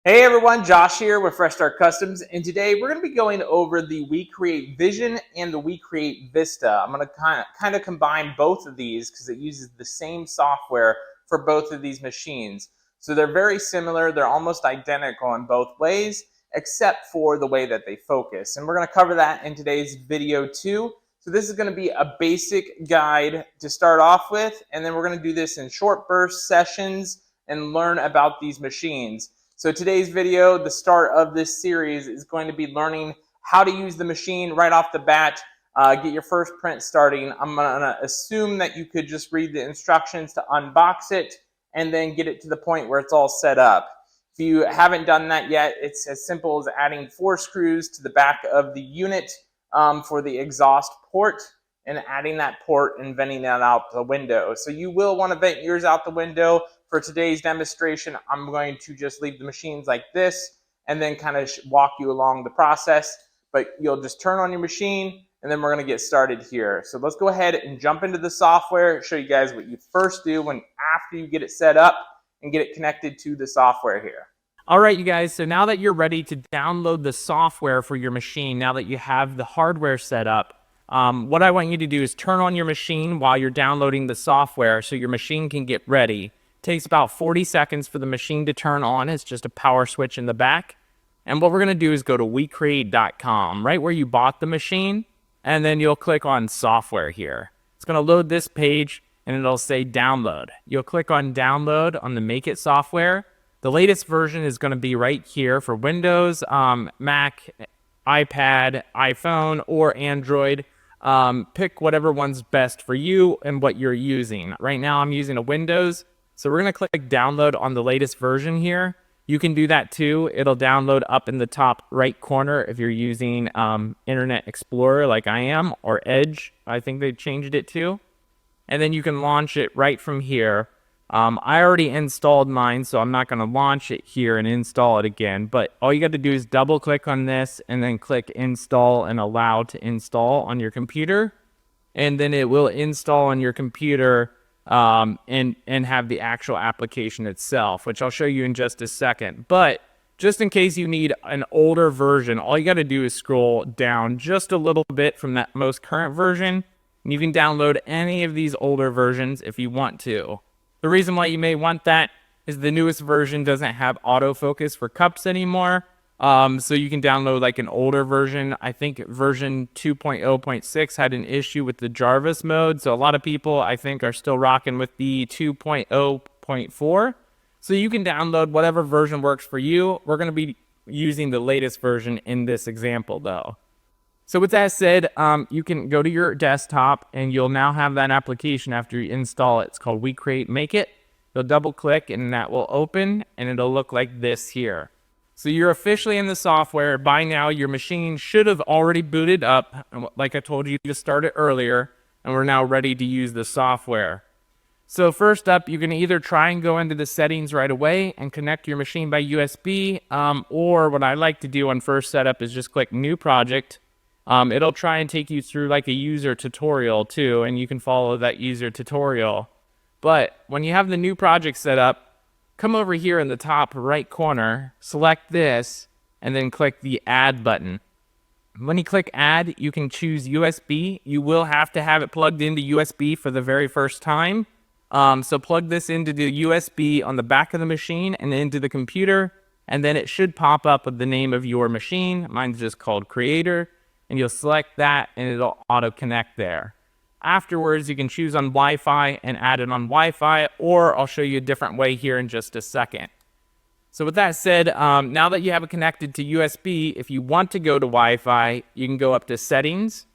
Hey everyone, Josh here with Fresh Start Customs, and today we're going to be going over the WeCreat Vision and the WeCreat Vista. I'm going to kind of combine both of these because it uses the same software for both of these machines. So they're very similar, they're almost identical in both ways, except for the way that they focus. And we're going to cover that in today's video too. So this is going to be a basic guide to start off with, and then we're going to do this in short burst sessions and learn about these machines. So today's video, the start of this series, is going to be learning how to use the machine right off the bat, get your first print starting. I'm going to assume that you could just read the instructions to unbox it and then get it to the point where it's all set up. If you haven't done that yet, it's as simple as adding 4 screws to the back of the unit for the exhaust port and adding that port and venting that out the window. So you will want to vent yours out the window. For today's demonstration, I'm going to just leave the machines like this and then kind of walk you along the process. But you'll just turn on your machine and then we're going to get started here. So let's go ahead and jump into the software, show you guys what you first do after you get it set up and get it connected to the software here. All right, you guys, so now that you're ready to download the software for your machine, now that you have the hardware set up, what I want you to do is turn on your machine while you're downloading the software so your machine can get ready. Takes about 40 seconds for the machine to turn on. It's just a power switch in the back. And what we're going to do is go to WeCreat.com, right where you bought the machine, and then you'll click on software here. It's going to load this page and it'll say download. You'll click on download on the Make It software. The latest version is going to be right here for Windows, Mac, iPad, iPhone, or Android. Pick whatever one's best for you and what you're using. Right now I'm using a Windows. So we're going to click download on the latest version here. You can do that too. It'll download up in the top right corner if you're using Internet Explorer like I am, or Edge, I think they changed it to. And then you can launch it right from here. I already installed mine, so I'm not going to launch it here and install it again. But all you got to do is double click on this and then click install and allow to install on your computer. And then it will install on your computer and have the actual application itself, which I'll show you in just a second. But just in case you need an older version, all you got to do is scroll down just a little bit from that most current version, and you can download any of these older versions if you want to. The reason why you may want that is the newest version doesn't have autofocus for cups anymore. So you can download like an older version. I think version 2.0.6 had an issue with the Jarvis mode. So a lot of people, I think, are still rocking with the 2.0.4. So you can download whatever version works for you. We're going to be using the latest version in this example though. So with that said, you can go to your desktop and you'll now have that application after you install it. It's called WeCreat Make It. You'll double click and that will open and it'll look like this here. So you're officially in the software. By now, your machine should have already booted up, like I told you to start it earlier, and we're now ready to use the software. So first up, you can either try and go into the settings right away and connect your machine by USB, or what I like to do on first setup is just click New Project. It'll try and take you through like a user tutorial too, and you can follow that user tutorial. But when you have the new project set up, come over here in the top right corner, select this, and then click the Add button. When you click Add, you can choose USB. You will have to have it plugged into USB for the very first time. So plug this into the USB on the back of the machine and into the computer, and then it should pop up with the name of your machine. Mine's just called Creator, and you'll select that, and it'll auto-connect there. Afterwards, you can choose on Wi-Fi and add it on Wi-Fi, or I'll show you a different way here in just a second. So with that said, now that you have it connected to USB, if you want to go to Wi-Fi, you can go up to Settings,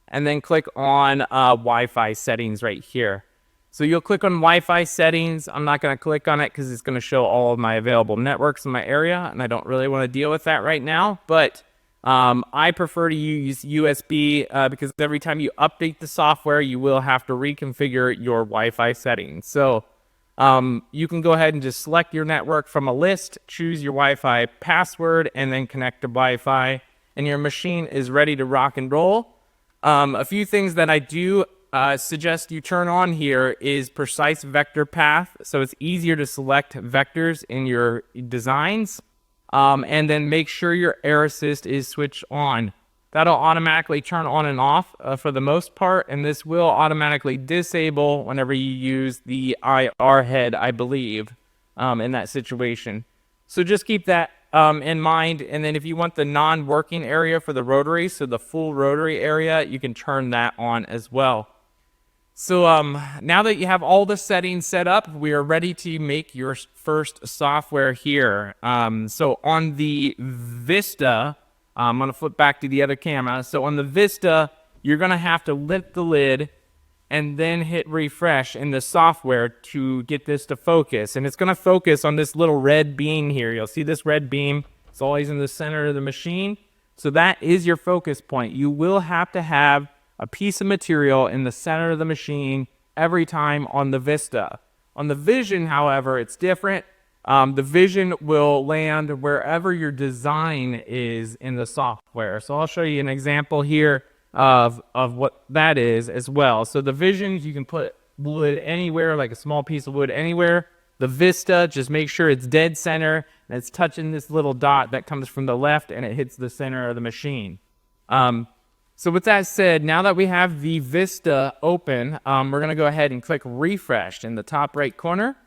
and then click on Wi-Fi Settings right here. So you'll click on Wi-Fi Settings. I'm not going to click on it because it's going to show all of my available networks in my area, and I don't really want to deal with that right now, but I prefer to use USB because every time you update the software, you will have to reconfigure your Wi-Fi settings. So you can go ahead and just select your network from a list, choose your Wi-Fi password, and then connect to Wi-Fi, and your machine is ready to rock and roll. A few things that I do suggest you turn on here is precise vector path, so it's easier to select vectors in your designs. And then make sure your air assist is switched on. That'll automatically turn on and off for the most part, and this will automatically disable whenever you use the IR head, I believe, in that situation. So just keep that in mind. And then if you want the non-working area for the rotary, so the full rotary area, you can turn that on as well. So now that you have all the settings set up, we are ready to make your first software here. So on the Vista, I'm going to flip back to the other camera. So on the Vista, you're going to have to lift the lid and then hit refresh in the software to get this to focus. And it's going to focus on this little red beam here. You'll see this red beam. It's always in the center of the machine. So that is your focus point. You will have to have a piece of material in the center of the machine every time on the Vista. On the Vision, however, it's different. The Vision will land wherever your design is in the software. So I'll show you an example here of what that is as well. So the Vision, you can put wood anywhere, like a small piece of wood anywhere. The Vista, just make sure it's dead center and it's touching this little dot that comes from the left and it hits the center of the machine. So with that said, now that we have the Vista open, we're going to go ahead and click refresh in the top right corner.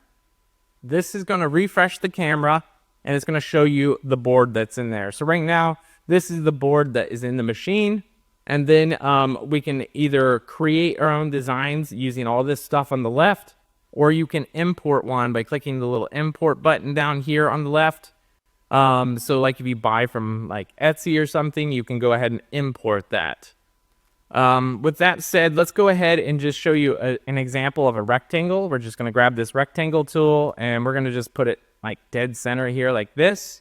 This is going to refresh the camera and it's going to show you the board that's in there. So right now, this is the board that is in the machine. And then we can either create our own designs using all this stuff on the left, or you can import one by clicking the little import button down here on the left. So like if you buy from like Etsy or something, you can go ahead and import that. With that said, let's go ahead and just show you an example of a rectangle. We're just going to grab this rectangle tool and we're going to just put it like dead center here like this.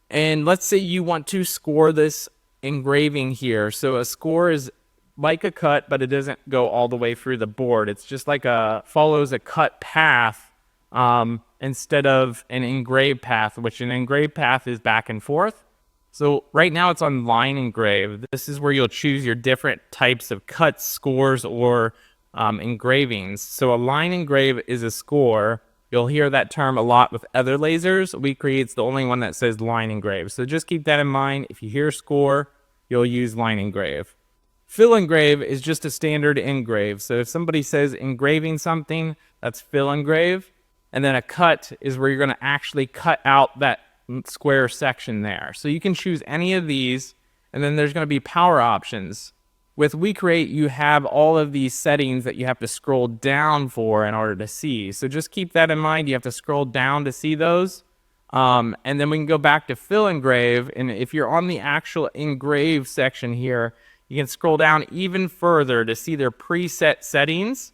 And let's say you want to score this engraving here. So a score is like a cut, but it doesn't go all the way through the board. It's just like follows a cut path instead of an engraved path, which an engraved path is back and forth. So right now it's on line engrave. This is where you'll choose your different types of cuts, scores, or engravings. So a line engrave is a score. You'll hear that term a lot with other lasers. WeCreat's the only one that says line engrave. So just keep that in mind. If you hear score, you'll use line engrave. Fill engrave is just a standard engrave. So if somebody says engraving something, that's fill engrave. And then a cut is where you're going to actually cut out that square section there. So you can choose any of these, and then there's going to be power options. With WeCreat, you have all of these settings that you have to scroll down for in order to see. So just keep that in mind. You have to scroll down to see those. And then we can go back to fill engrave. And if you're on the actual engrave section here, you can scroll down even further to see their preset settings.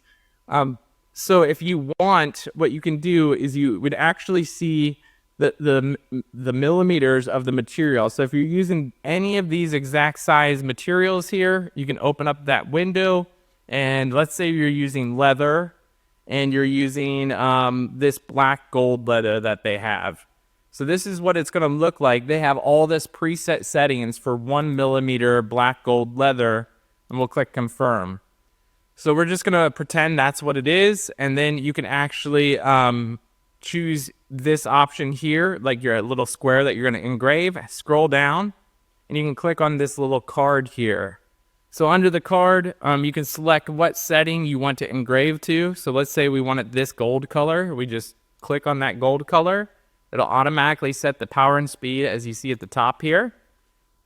So if you want, what you can do is you would actually see the millimeters of the material. So if you're using any of these exact size materials here, you can open up that window, and let's say you're using leather and you're using this black gold leather that they have. So this is what it's going to look like. They have all this preset settings for 1 millimeter black gold leather, and we'll click confirm. So we're just going to pretend that's what it is, and then you can actually choose this option here, like your little square that you're going to engrave. Scroll down, and you can click on this little card here. So under the card, you can select what setting you want to engrave to. So let's say we wanted this gold color. We just click on that gold color. It'll automatically set the power and speed as you see at the top here.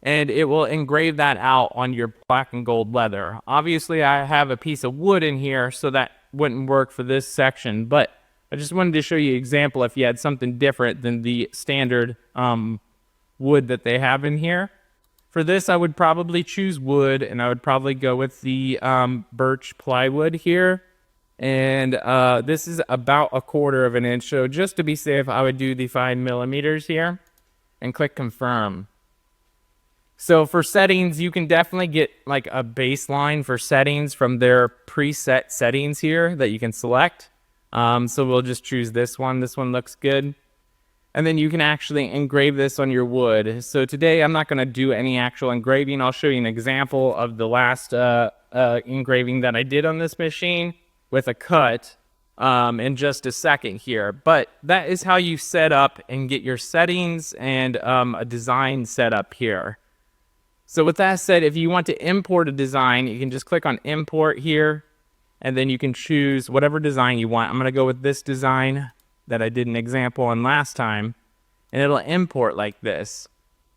And it will engrave that out on your black and gold leather. Obviously, I have a piece of wood in here, so that wouldn't work for this section. But I just wanted to show you an example if you had something different than the standard wood that they have in here. For this, I would probably choose wood, and I would probably go with the birch plywood here. And this is about 1/4 of an inch. So just to be safe, I would do the 5 millimeters here and click confirm. So for settings, you can definitely get like a baseline for settings from their preset settings here that you can select. So we'll just choose this one. This one looks good. And then you can actually engrave this on your wood. So today I'm not going to do any actual engraving. I'll show you an example of the last engraving that I did on this machine with a cut. in just a second here. But that is how you set up and get your settings and a design set up here. So with that said, if you want to import a design, you can just click on import here, and then you can choose whatever design you want. I'm going to go with this design that I did an example on last time, and it'll import like this.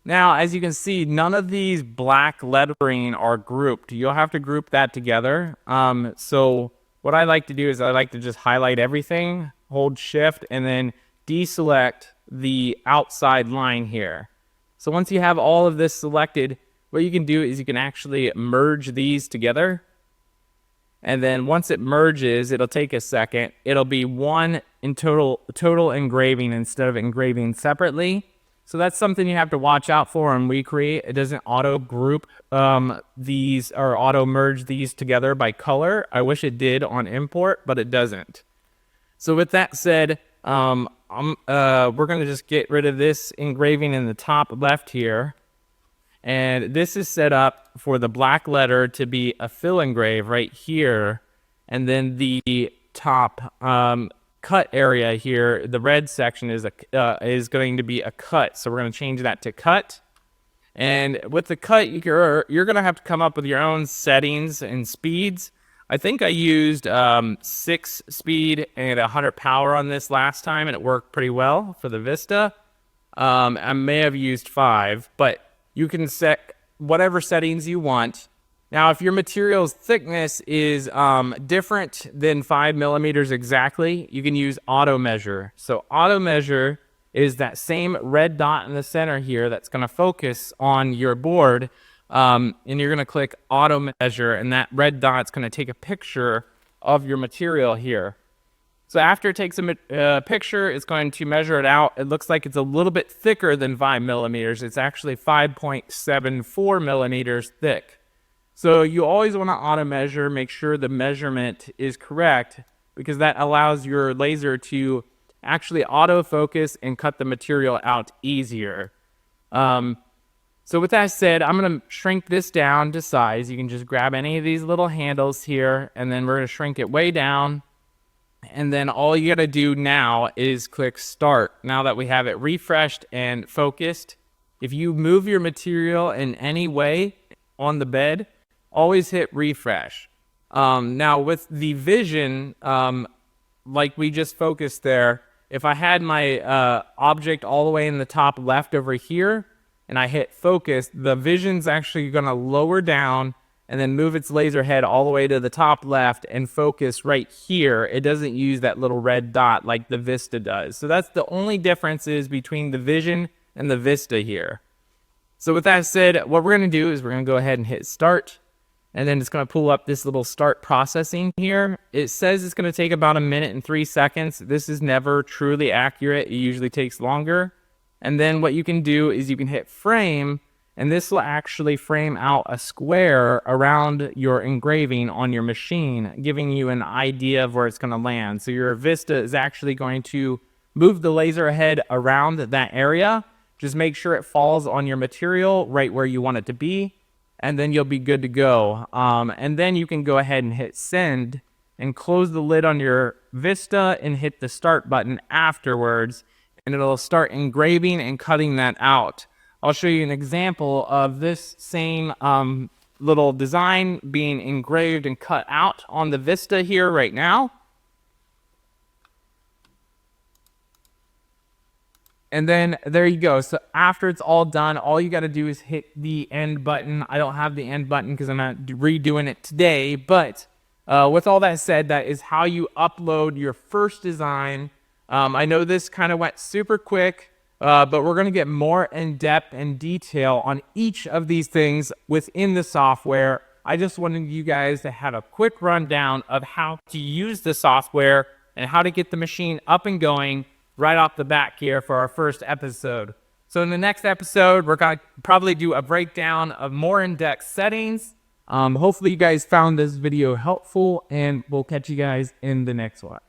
Now, as you can see, none of these black lettering are grouped. You'll have to group that together. So what I like to do is I like to just highlight everything, hold shift, and then deselect the outside line here. So once you have all of this selected, what you can do is you can actually merge these together. And then once it merges, it'll take a second. It'll be one in total engraving instead of engraving separately. So that's something you have to watch out for on WeCreat. It doesn't auto group these or auto merge these together by color. I wish it did on import, but it doesn't. So with that said, we're going to just get rid of this engraving in the top left here. And this is set up for the black letter to be a fill engrave right here. And then the top cut area here, the red section is going to be a cut. So we're going to change that to cut. And with the cut, you're going to have to come up with your own settings and speeds. I think I used 6 speed and 100 power on this last time, and it worked pretty well for the Vista. I may have used 5, but you can set whatever settings you want. Now, if your material's thickness is different than 5 millimeters exactly, you can use auto measure. So auto measure is that same red dot in the center here that's going to focus on your board, and you're going to click auto measure, and that red dot's going to take a picture of your material here. So after it takes a picture, it's going to measure it out. It looks like it's a little bit thicker than 5 millimeters. It's actually 5.74 millimeters thick. So you always want to auto measure, make sure the measurement is correct, because that allows your laser to actually autofocus and cut the material out easier. So with that said, I'm going to shrink this down to size. You can just grab any of these little handles here, and then we're going to shrink it way down. And then all you got to do now is click start. Now that we have it refreshed and focused, if you move your material in any way on the bed, always hit refresh. Now with the vision, like we just focused there, if I had my object all the way in the top left over here and I hit focus, the vision's actually going to lower down and then move its laser head all the way to the top left and focus right here. It doesn't use that little red dot like the Vista does. So that's the only differences between the Vision and the Vista here. So with that said, what we're going to do is we're going to go ahead and hit start. And then it's going to pull up this little start processing here. It says it's going to take about 1 minute and 3 seconds. This is never truly accurate. It usually takes longer. And then what you can do is you can hit frame, and this will actually frame out a square around your engraving on your machine, giving you an idea of where it's going to land. So your Vista is actually going to move the laser head around that area. Just make sure it falls on your material right where you want it to be, and then you'll be good to go. And then you can go ahead and hit send and close the lid on your Vista and hit the start button afterwards, and it'll start engraving and cutting that out. I'll show you an example of this same little design being engraved and cut out on the Vista here right now. And then there you go. So after it's all done, all you got to do is hit the end button. I don't have the end button because I'm not redoing it today. But with all that said, that is how you upload your first design. I know this kind of went super quick. But we're going to get more in depth and detail on each of these things within the software. I just wanted you guys to have a quick rundown of how to use the software and how to get the machine up and going right off the bat here for our first episode. So in the next episode, we're going to probably do a breakdown of more in-depth settings. Hopefully you guys found this video helpful, and we'll catch you guys in the next one.